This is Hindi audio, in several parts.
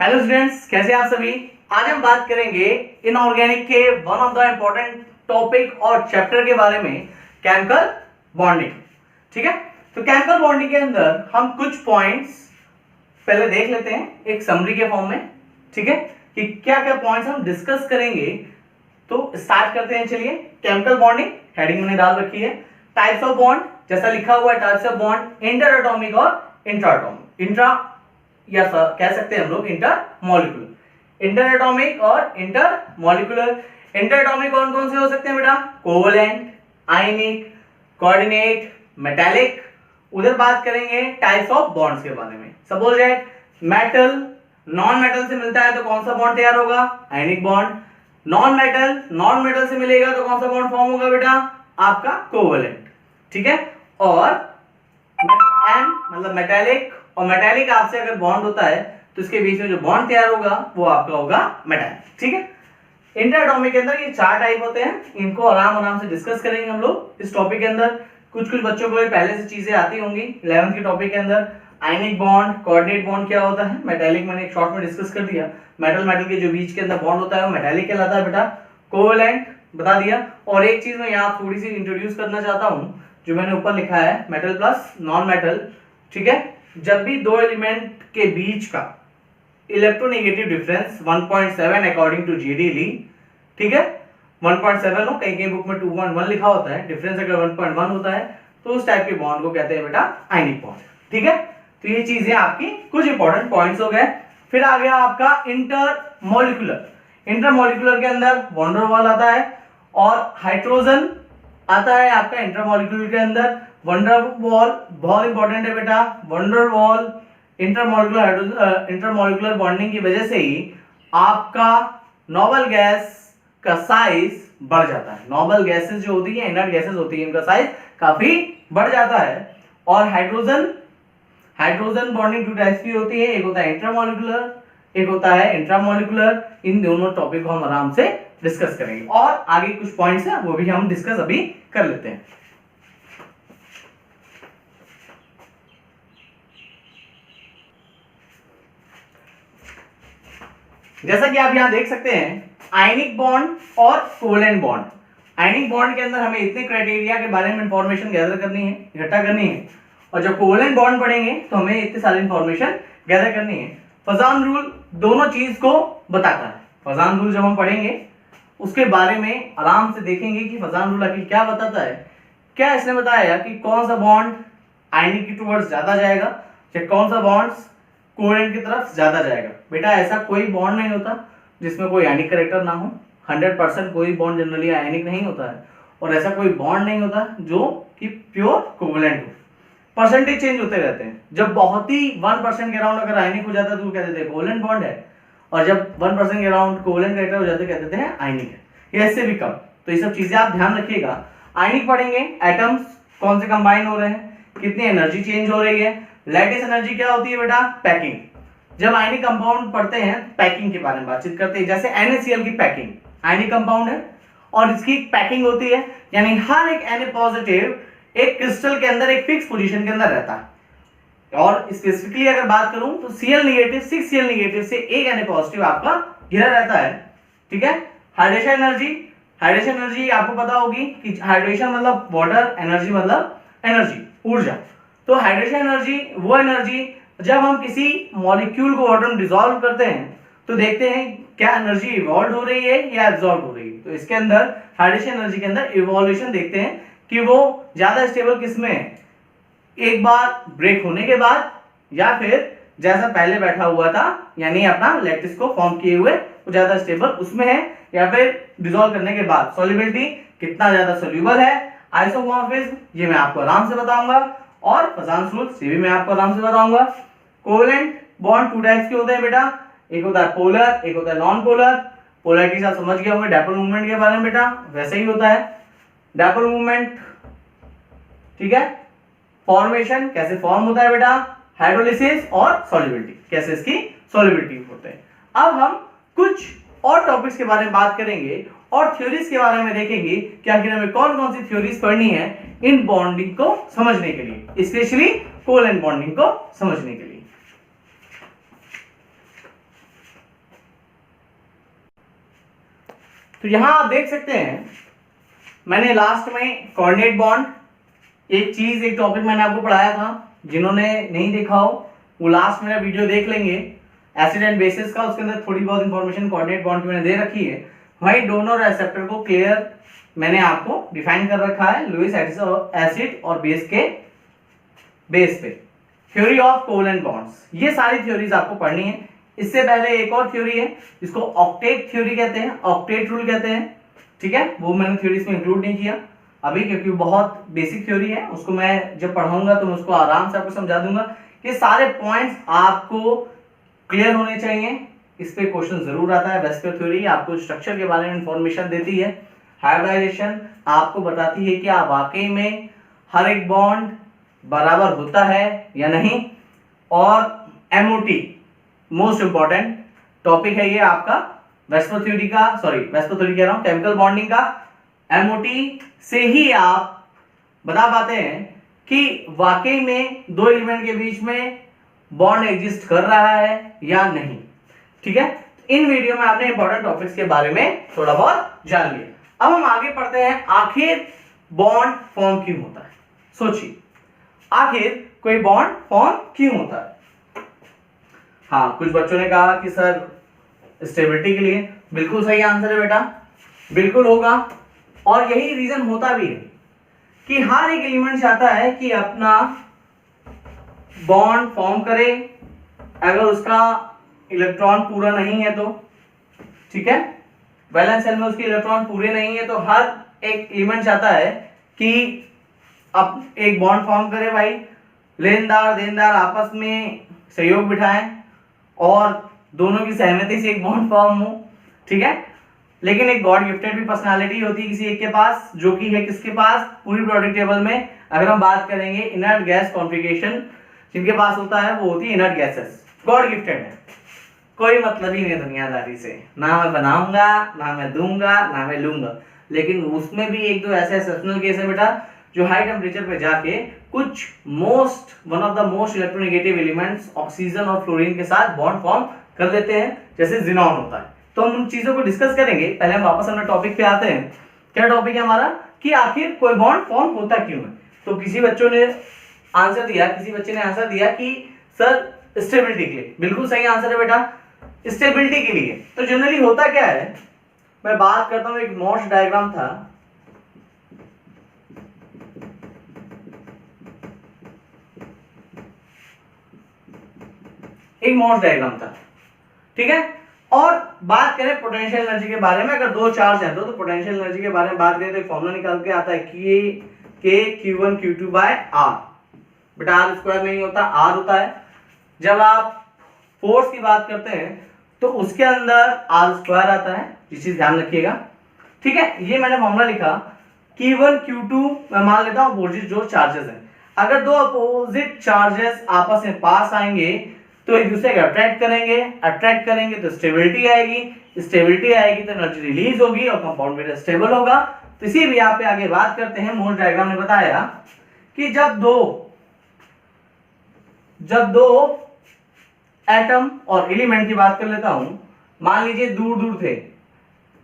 हेलो स्टूडेंट्स, कैसे आप सभी। आज हम बात करेंगे इनऑर्गेनिक के one of the important topic और चैप्टर के बारे में, केमिकल बॉन्डिंग। ठीक है, तो केमिकल बॉन्डिंग के अंदर हम कुछ पॉइंट्स पहले देख लेते हैं एक समरी के फॉर्म में। ठीक है, कि क्या क्या पॉइंट्स हम डिस्कस करेंगे। तो स्टार्ट करते हैं। चलिए, केमिकल बॉन्डिंग हेडिंग मैंने डाल रखी है। टाइप्स ऑफ बॉन्ड जैसा लिखा हुआ है, types of bond inter atomic और इंट्रा एटॉमिक। इंट्रा या कह सकते हैं हम लोग इंटर मॉलिक्यूलर, इंटर एटॉमिक और इंटर मॉलिक्यूलर। इंटर एटॉमिक कौन कौन से हो सकते हैं बेटा? कोवलेंट, आयनिक, कोऑर्डिनेट, मेटालिक। उधर बात करेंगे टाइप्स ऑफ बॉन्ड्स के बारे में। Suppose that metal non metal से मिलता है तो कौन सा बॉन्ड तैयार होगा? Ionic bond. नॉन मेटल से मिलेगा तो कौन सा बॉन्ड फॉर्म होगा बेटा? आपका कोवलेंट। ठीक है, और एम मतलब मेटालिक, और मेटालिक आपसे अगर बॉन्ड होता है तो इसके बीच में जो बॉन्ड तैयार होगा वो आपका होगा मेटालिक। ठीक है, इंटर एटॉमिक के अंदर ये चार टाइप होते हैं। इनको आराम से डिस्कस करेंगे हम लोग इस टॉपिक के अंदर। कुछ बच्चों को पहले से चीजें आती होंगी 11th के टॉपिक के अंदर। आयनिक बॉन्ड, कोऑर्डिनेट बॉन्ड क्या होता है, मेटालिक मैंने एक शॉर्ट में डिस्कस कर दिया। मेटल के जो बीच के अंदर बॉन्ड होता है वो मेटालिक कहलाता है बेटा। कोवलेंट बता दिया। और एक चीज मैं यहाँ थोड़ी सी इंट्रोड्यूस करना चाहता हूँ, जो मैंने ऊपर लिखा है मेटल प्लस नॉन मेटल। ठीक है, जब भी दो एलिमेंट के बीच का electronegative difference 1.7 according to JD Lee, ठीक है 1.7 हो, कहीं बुक में 2.1 लिखा होता है, डिफरेंस अगर 1.1 होता है तो उस टाइप के बॉन्ड को कहते हैं बेटा आयनिक बॉन्ड। ठीक है, तो ये चीजें आपकी कुछ इंपॉर्टेंट पॉइंट्स हो गए। फिर आ गया आपका इंटरमॉलिक्यूलर। इंटरमॉलिक्यूलर के अंदर वॉन डेर वाल आता है और हाइड्रोजन आता है आपका इंटरमॉलिक्यूलर के अंदर। वॉन डेर वाल बहुत इंपॉर्टेंट है बेटा। Van der Waals intermolecular bonding की वजह से ही आपका नोबल गैस का साइज बढ़ जाता है। नोबल गैसेस जो होती है, इनर्ट गैसेस होती है, इनका साइज काफी बढ़ जाता है। और हाइड्रोजन बॉन्डिंग टू टाइप्स की होती है, एक होता है इंटरमॉलिक्यूलर, एक होता है इंट्रामॉलिक्यूलर। इन दोनों टॉपिक को हम आराम से डिस्कस करेंगे और आगे कुछ पॉइंट्स हैं वो भी हम डिस्कस अभी कर लेते हैं। जैसा कि आप यहां देख सकते हैं, आयनिक बॉन्ड और कोवलेंट बॉन्ड। आयनिक बॉन्ड के अंदर हमें इतने क्राइटेरिया के बारे में इंफॉर्मेशन गैदर करनी है, इकट्ठा करनी है, और जब कोवलेंट बॉन्ड पढ़ेंगे तो हमें इतने सारी इंफॉर्मेशन गैदर करनी है। फजान रूल दोनों चीज को बताता है। फजान रूल जब हम पढ़ेंगे उसके बारे में आराम से देखेंगे कि फजान रूल आखिर क्या बताता है। क्या इसने बताया कि कौन सा बॉन्ड आयनिक की टुवर्ड्स ज्यादा जाएगा या कौन सा बॉन्ड कोवलेंट की तरफ ज्यादा जाएगा। बेटा ऐसा कोई बॉन्ड नहीं होता जिसमें कोई आयनिक कैरेक्टर ना हो। 100% कोई बॉन्ड जनरली आयनिक नहीं होता है, और ऐसा कोई बॉन्ड नहीं होता जो कि प्योर कोवलेंट हो। परसेंटेज चेंज होते रहते हैं। जब बहुत ही 1% के अराउंड अगर आयनिक हो जाता है तो वो कहते थे कोवलेंट बॉन्ड है, और जब 1% के अराउंड कोवलेंट कैरेक्टर हो जाते कहते हैं आयनिक है, या इससे भी कम। तो ये सब चीजें आप ध्यान रखिएगा। आयनिक पढ़ेंगे, एटम्स कौन से कंबाइन हो रहे हैं, कितनी एनर्जी चेंज हो रही है। लैटिस एनर्जी क्या होती है बेटा? पैकिंग। जब आयनिक कंपाउंड पढ़ते हैं पैकिंग के बारे में बातचीत करते हैं। जैसे NaCl की पैकिंग आयनिक कंपाउंड है और इसकी पैकिंग होती है, यानी हर एक Na पॉजिटिव एक क्रिस्टल के अंदर एक फिक्स पोजीशन के अंदर रहता है। और स्पेसिफिकली अगर बात करूं तो Cl नेगेटिव 6Cl नेगेटिव से एक Na पॉजिटिव आपका घिरा रहता है। ठीक है, हाइड्रेशन एनर्जी आपको पता होगी कि हाइड्रेशन मतलब वाटर, एनर्जी मतलब एनर्जी, ऊर्जा। तो हाइड्रेशन एनर्जी वो एनर्जी जब हम किसी मॉलिक्यूल को वाटर में डिसॉल्व करते हैं तो देखते हैं क्या एनर्जी इवॉल्व हो रही है या एब्जॉर्ब हो रही है। तो इसके अंदर हाइड्रेशन एनर्जी के अंदर इवोल्यूशन देखते हैं कि वो ज्यादा स्टेबल किसमें है, एक बार ब्रेक होने के बाद, या फिर जैसा पहले बैठा हुआ था यानी अपना लैटिस को फॉर्म किए हुए वो ज्यादा स्टेबल उसमें है, या फिर डिसॉल्व करने के बाद सॉल्युबिलिटी कितना ज्यादा सोल्यूबल है। आइसोमॉर्फिज्म ये मैं आपको आराम से बताऊंगा, और फजान रूल्स ये भी मैं आपको आराम से बताऊंगा। कोवलेंट बॉन्ड टू टाइप्स के होते हैं बेटा, एक होता है पोलर, एक होता है नॉन पोलर। पोलैरिटी आप समझ गए होंगे डायपोल मूवमेंट के बारे में बेटा, वैसे ही होता है डायपोल मूवमेंट। ठीक है, फॉर्मेशन कैसे फॉर्म होता है बेटा, हाइड्रोलिसिस, और सॉल्युबिलिटी कैसे इसकी सॉल्युबिलिटी होते हैं। अब हम कुछ और टॉपिक्स के बारे में बात करेंगे और थ्योरीज के बारे में देखेंगे कि आखिर हमें कौन कौन सी थ्योरीज पढ़नी है इन बॉन्डिंग को समझने के लिए, स्पेशली कोवलेंट बॉन्डिंग को समझने के लिए। तो यहां आप देख सकते हैं मैंने लास्ट में कोऑर्डिनेट बॉन्ड एक टॉपिक मैंने आपको पढ़ाया था, जिन्होंने नहीं देखा हो वो लास्ट मेरा वीडियो देख लेंगे एसिड एंड बेसिस का, उसके अंदर थोड़ी बहुत इंफॉर्मेशन कोऑर्डिनेट बॉन्ड की मैंने दे रखी है। वही डोनर एक्सेप्टर को क्लियर मैंने आपको डिफाइन कर रखा है लुईस एसिड और बेस के बेस पे। थ्योरी ऑफ कोवलेंट बॉन्ड्स, ये सारी थ्योरीज आपको पढ़नी है। इससे पहले एक और थ्योरी है जिसको ऑक्टेट थ्योरी कहते हैं, ऑक्टेट रूल कहते हैं, ठीक है। वो मैंने थ्योरीज में इंक्लूड नहीं किया अभी क्योंकि बहुत बेसिक थ्योरी है, उसको मैं जब पढ़ाऊंगा तो मैं उसको आराम से आपको समझा दूंगा। ये सारे पॉइंट्स आपको क्लियर होने चाहिए, इस पे क्वेश्चन जरूर आता है। वेस्टर थ्योरी आपको स्ट्रक्चर के बारे में इंफॉर्मेशन देती है, हाइब्रिडाइजेशन आपको बताती है कि आप वाकई में हर एक बॉन्ड बराबर होता है या नहीं, और एमओटी मोस्ट इंपॉर्टेंट टॉपिक है ये आपका वेस्टर थ्योरी का, वेस्टर थ्योरी कह रहा हूं, केमिकल बॉन्डिंग का। एमओटी से ही आप बता पाते हैं कि वाकई में दो एलिमेंट के बीच में बॉन्ड एग्जिस्ट कर रहा है या नहीं, ठीक है। इन वीडियो में आपने इंपॉर्टेंट टॉपिक्स के बारे में थोड़ा बहुत जान लिया। अब हम आगे पढ़ते हैं आखिर बॉन्ड फॉर्म क्यों होता है। सोचिए आखिर कोई बॉन्ड फॉर्म क्यों होता है। हाँ, कुछ बच्चों ने कहा कि सर स्टेबिलिटी के लिए, बिल्कुल सही आंसर है बेटा, बिल्कुल होगा। और यही रीजन होता भी है कि हर एक एलिमेंट चाहता है कि अपना बॉन्ड फॉर्म करे, अगर उसका इलेक्ट्रॉन पूरा नहीं है तो, ठीक है, वैलेंस शेल में उसके इलेक्ट्रॉन पूरे नहीं है तो हर एक एलिमेंट चाहता है कि अब एक बॉन्ड फॉर्म करे भाई, लेनदार देनदार आपस में सहयोग बिठाएं और दोनों की सहमति से एक बॉन्ड फॉर्म हो, ठीक है। लेकिन एक गॉड गिफ्टेड भी पर्सनालिटी होती है किसी एक के पास, जो कि है किसके पास, पूरी पीरियोडिक टेबल में अगर हम बात करेंगे इनर्ट गैस कॉन्फिगरेशन जिनके पास होता है वो होती है इनर्ट गैसेस, गॉड गिफ्टेड है। कोई मतलब ही नहीं दुनियादारी से, ना मैं बनाऊंगा ना मैं दूंगा ना मैं लूंगा। लेकिन उसमें भी एक दो ऐसे एक्सेप्शनल केस है बेटा जो हाई टेम्परेचर पे जाके कुछ one of the most electronegative elements oxygen और फ्लोरीन के साथ बॉन्ड फॉर्म कर लेते हैं, जैसे जिनॉन होता है। तो हम उन चीजों को डिस्कस करेंगे। पहले हम वापस अपने टॉपिक पे आते हैं। क्या टॉपिक है हमारा कि आखिर कोई बॉन्ड फॉर्म होता क्यों है। तो किसी बच्चे ने आंसर दिया कि सर स्टेबिलिटी के लिए, बिल्कुल सही आंसर है बेटा, स्टेबिलिटी के लिए। तो जनरली होता क्या है, मैं बात करता हूं, एक मॉर्स डायग्राम था, एक मॉर्स डायग्राम था, ठीक है। और बात करें पोटेंशियल एनर्जी के बारे में, अगर दो चार्ज हैं तो पोटेंशियल एनर्जी के बारे में बात करें तो एक फॉर्मूला निकाल के आता है के Q1 Q2 बाय R। बेटा R स्क्वायर नहीं होता, R होता है। जब आप फोर्स की बात करते हैं तो उसके अंदर R स्क्वायर आता है, ये चीज ध्यान रखिएगा, ठीक है। ये मैंने फॉर्मूला लिखा Q1 Q2, मैं मान लेता हूं अपोजिट जो चार्जेस हैं। अगर दो अपोजिट चार्जेस आपस में पास आएंगे तो एक दूसरे को अट्रैक्ट करेंगे तो स्टेबिलिटी आएगी तो एनर्जी रिलीज होगी और कंपाउंड मेरा स्टेबल होगा। तो इसी भी आप पे आगे बात करते हैं। मोल डायग्राम ने बताया कि जब दो एटम और एलिमेंट की बात कर लेता हूं, मान लीजिए दूर थे,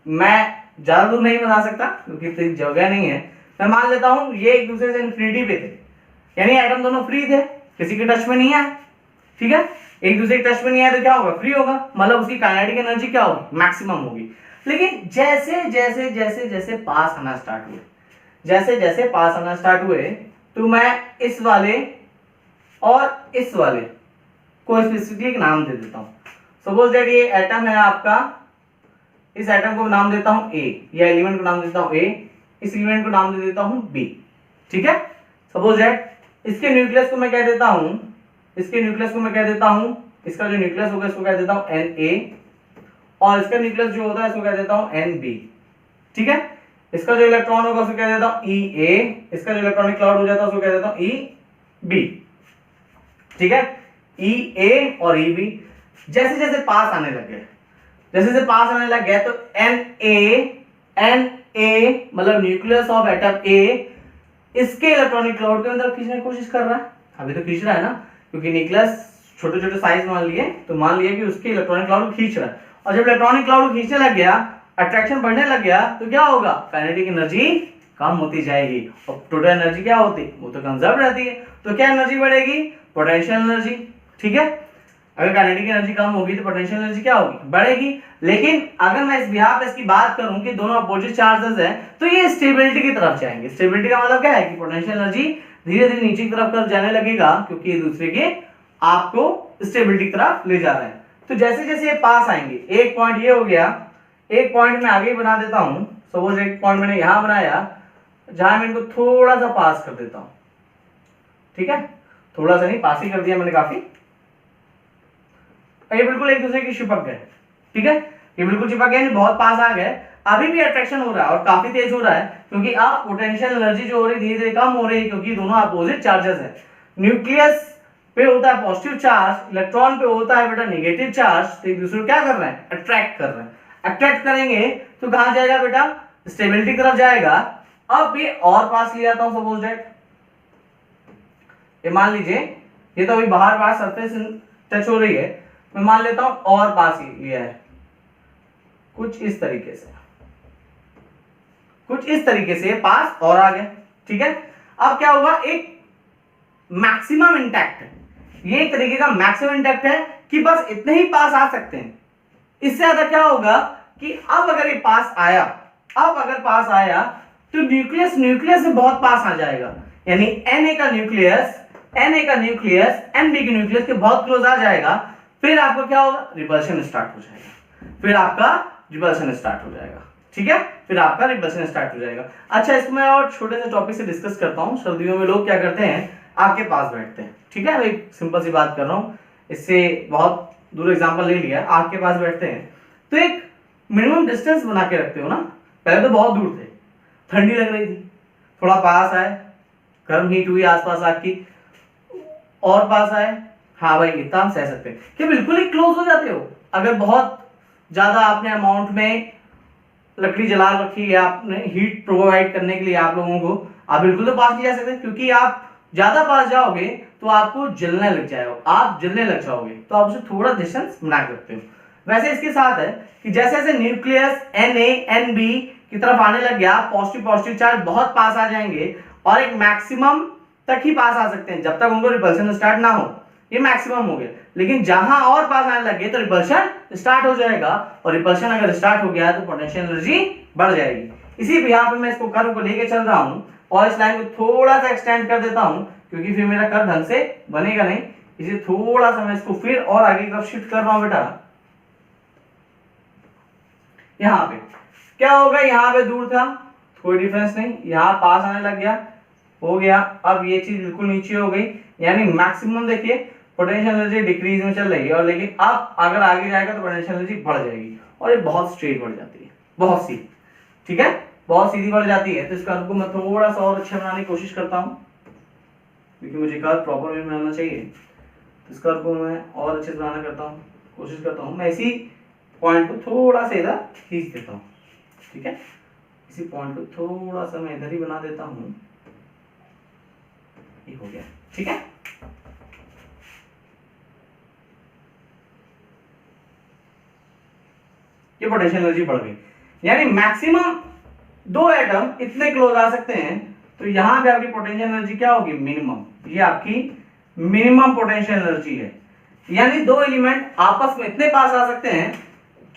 मैं ज्यादा दूर नहीं बना सकता क्योंकि इतनी जगह नहीं है, मैं मान लेता हूं ये एक दूसरे से इन्फिनिटी पे थे, यानी एटम दोनों फ्री थे, किसी के टच में नहीं आए, ठीक है। एक दूसरे के टच में नहीं आए तो क्या होगा, फ्री होगा, मतलब उसकी काइनेटिक एनर्जी क्या होगी, मैक्सिमम होगी। लेकिन जैसे पास आना स्टार्ट हुए तो मैं इस वाले और इस वाले को स्पेसिफिकली एक नाम दे देता हूं। सपोज दैट ये एटम है आपका, इस एटम को नाम देता हूं A, या एलिमेंट को नाम देता हूं A, इस एलिमेंट को नाम दे देता हूं B, ठीक है। सपोज दैट इसके न्यूक्लियस को मैं कह देता हूं, इसका जो न्यूक्लियस होगा इसको कह देता हूं Na, और इसका न्यूक्लियस जो होता है इसको कह देता हूं Nb, ठीक है। इसका जो इलेक्ट्रॉन होगा उसको कह देता हूं Ea, इसका जो इलेक्ट्रॉनिक क्लाउड हो जाता है उसको कह देता हूं Eb, ठीक है। Ea और Eb जैसे पास आने लग गए, तो Na मतलब न्यूक्लियस ऑफ एटम A इसके इलेक्ट्रॉनिक क्लाउड के अंदर खींचने की कोशिश कर रहा है, अभी तो खींच रहा है ना, क्योंकि न्यूक्लियस छोटे साइज मान लिए कि उसके इलेक्ट्रॉनिक क्लाउड को खींच रहा है। और जब इलेक्ट्रॉनिक क्लाउड को खींचने लग गया अट्रैक्शन बढ़ने लग गया तो क्या होगा, काइनेटिक एनर्जी कम होती जाएगी और टोटल एनर्जी क्या होती है, वो तो कंजर्व रहती है। तो क्या एनर्जी बढ़ेगी, पोटेंशियल एनर्जी। ठीक है, अगर काइनेटिक एनर्जी कम होगी तो पोटेंशियल एनर्जी क्या होगी, बढ़ेगी। लेकिन अगर मैं इस बिहाफ पे इसकी बात करूं कि दोनों अपोजिट चार्जेस हैं तो ये स्टेबिलिटी की तरफ जाएंगे। स्टेबिलिटी का मतलब क्या है कि पोटेंशियल एनर्जी धीरे धीरे नीचे की तरफ कर जाने लगेगा क्योंकि एक दूसरे के आपको स्टेबिलिटी की तरफ ले जा रहे हैं। तो जैसे जैसे ये पास आएंगे, एक पॉइंट ये हो गया, एक पॉइंट मैं आगे बना देता हूं। सपोज एक पॉइंट मैंने यहां बनाया जहां मैं इनको थोड़ा सा पास कर देता हूं। ठीक है, थोड़ा सा नहीं, पास ही कर दिया मैंने काफी। ये बिल्कुल एक दूसरे की चिपक गए। ठीक है, ये बिल्कुल चिपक गए, बहुत पास आ गए। अभी भी अट्रैक्शन हो रहा है और काफी तेज हो रहा है क्योंकि अब पोटेंशियल एनर्जी जो हो रही है धीरे धीरे कम हो रही है क्योंकि दोनों अपोजिट चार्जेस है। न्यूक्लियस पे होता है पॉजिटिव चार्ज, इलेक्ट्रॉन पे होता है बेटा नेगेटिव चार्ज। तो एक दूसरे को क्या कर रहे हैं, अट्रैक्ट कर रहे हैं। अट्रैक्ट करेंगे तो कहां जाएगा बेटा, स्टेबिलिटी की तरफ जाएगा। अब ये और पास ले आता हूं, सपोज दैट ये मान लीजिए ये तो अभी बाहर बाहर सरफेस टच हो रही है, मैं मान लेता हूं और पास ही लिया है कुछ इस तरीके से, कुछ इस तरीके से पास और आ गया। ठीक है, अब क्या होगा, एक मैक्सिमम इंटैक्ट है, ये एक तरीके का मैक्सिमम इंटैक्ट है कि बस इतने ही पास आ सकते हैं। इससे ज्यादा क्या होगा कि अब अगर ये पास आया, अब अगर पास आया तो न्यूक्लियस में बहुत पास आ जाएगा, यानी Na का न्यूक्लियस Nb के न्यूक्लियस के बहुत क्लोज आ जाएगा। फिर आपको क्या होगा, रिपल्शन स्टार्ट हो जाएगा। फिर आपका रिपल्शन स्टार्ट हो जाएगा। ठीक है, फिर आपका रिपल्शन स्टार्ट हो जाएगा। अच्छा, इसको मैं और छोटे से टॉपिक से डिस्कस करता हूं। सर्दियों में लोग क्या करते हैं, आग के पास बैठते हैं। ठीक है, मैं सिंपल सी बात कर रहा हूं, इससे बहुत दूर एग्जांपल ले लिया। आग के पास बैठते हैं तो एक मिनिमम डिस्टेंस बना के रखते हो ना। पहले तो बहुत दूर थे, ठंडी लग रही थी, थोड़ा पास आए, गर्म हीट हुई आसपास आग की, और पास आए, हाँ भाई इतना हम सह सकते हैं। क्या बिल्कुल ही क्लोज हो जाते हो? अगर बहुत ज्यादा आपने अमाउंट में लकड़ी जला रखी है, आपने हीट प्रोवाइड करने के लिए आप लोगों को, आप बिल्कुल तो पास नहीं जा सकते क्योंकि आप ज्यादा पास जाओगे तो आपको जलने लग जाएगा, आप जलने लग जाओगे। तो आप उसे थोड़ा डिस्टेंस बना के रखते हो। वैसे इसके साथ है कि जैसे जैसे न्यूक्लियस Na Nb की तरफ आने लग गया, पॉजिटिव चार्ज बहुत पास आ जाएंगे और एक मैक्सिमम तक ही पास आ सकते हैं जब तक उनको रिपल्शन स्टार्ट ना हो। ये मैक्सिमम हो गया, लेकिन जहां और पास आने लगे तो रिपल्शन स्टार्ट हो जाएगा और रिपल्शन अगर स्टार्ट हो गया तो पोटेंशियल एनर्जी बढ़ जाएगी। इसी बिहाफ पे मैं इसको कर्व को लेके चल रहा हूं और इस लाइन को थोड़ा सा एक्सटेंड कर देता हूं क्योंकि फिर मेरा कर्व ढंग से बनेगा नहीं। इसे थोड़ा सा मैं इसको फिर और आगे की तरफ शिफ्ट कर रहा हूं बेटा। यहां पे क्या होगा, यहां पे दूर था, कोई डिफरेंस नहीं, यहां पास आने लग गया, हो गया। अब ये चीज बिल्कुल नीचे हो गई, यानी मैक्सिमम देखिए पोटेंशियल एनर्जी डिक्रीज में चल रही है, और लेकिन अब अगर आगे जाएगा तो पोटेंशियल एनर्जी बढ़ जाएगी और ये बहुत स्ट्रेट बढ़ जाती है, बहुत सीधी। ठीक है, बहुत सीधी बढ़ जाती है। तो इस कर्व को मैं थोड़ा सा और अच्छा बनाने की कोशिश करता हूँ क्योंकि मुझे कर्व प्रॉपर वे में बनाना चाहिए। तो इस कर्व को मैं और अच्छे से बनाना कोशिश करता हूँ। मैं इसी पॉइंट को थोड़ा सा इधर खींच देता हूँ। ठीक है, इसी पॉइंट को थोड़ा सा मैं इधर ही बना देता हूँ, ये हो गया। ठीक है, ये पोटेंशियल एनर्जी बढ़ गई, यानी मैक्सिमम दो एटम इतने क्लोज आ सकते हैं। तो यहां पे आपकी पोटेंशियल एनर्जी क्या होगी, मिनिमम। ये आपकी मिनिमम पोटेंशियल एनर्जी है, यानी दो एलिमेंट आपस में इतने पास आ सकते हैं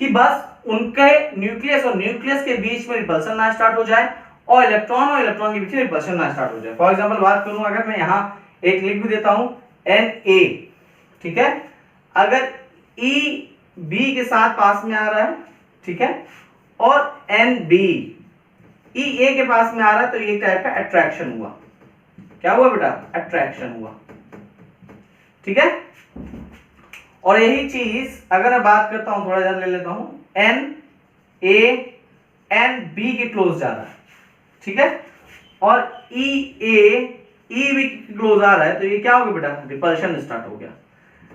कि बस उनके न्यूक्लियस और न्यूक्लियस के बीच में रिपल्सन ना स्टार्ट हो जाए और इलेक्ट्रॉन के बीच में रिपल्सन ना स्टार्ट हो जाए। फॉर एग्जांपल बात करूं, अगर मैं यहां एक लिख भी देता हूं Na, ठीक है, अगर EB के साथ पास में आ रहा है, ठीक है, और NB EA के पास में आ रहा है, तो ये टाइप का अट्रैक्शन हुआ। क्या हुआ बेटा, अट्रैक्शन हुआ। ठीक है, और यही चीज अगर मैं बात करता हूं, थोड़ा इधर ले लेता हूं, Na NB के क्लोज जा रहा है, ठीक है, और EA EB के क्लोज आ रहा है, तो ये क्या होगा बेटा, रिपल्शन स्टार्ट हो गया।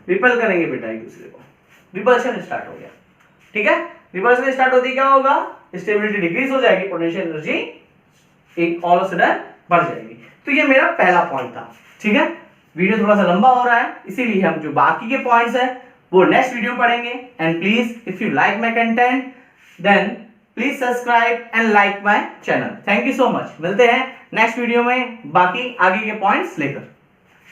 रिपल करेंगे बेटा एक दूसरे को, रिपल्शन स्टार्ट हो गया। ठीक है, रिपल्शन स्टार्ट होती क्या होगा, स्टेबिलिटी डिक्रीज हो जाएगी, पोटेंशियल एनर्जी एक ऑल ऑफ सडन बढ़ जाएगी। तो ये मेरा पहला पॉइंट था। ठीक है, वीडियो थोड़ा सा लंबा हो रहा है, इसीलिए हम जो बाकी के पॉइंट्स हैं वो नेक्स्ट वीडियो पढ़ेंगे। And please if you like my content then please subscribe and like my channel. Thank you so much. मिलते हैं नेक्स्ट वीडियो में बाकी आगे के पॉइंट्स लेकर।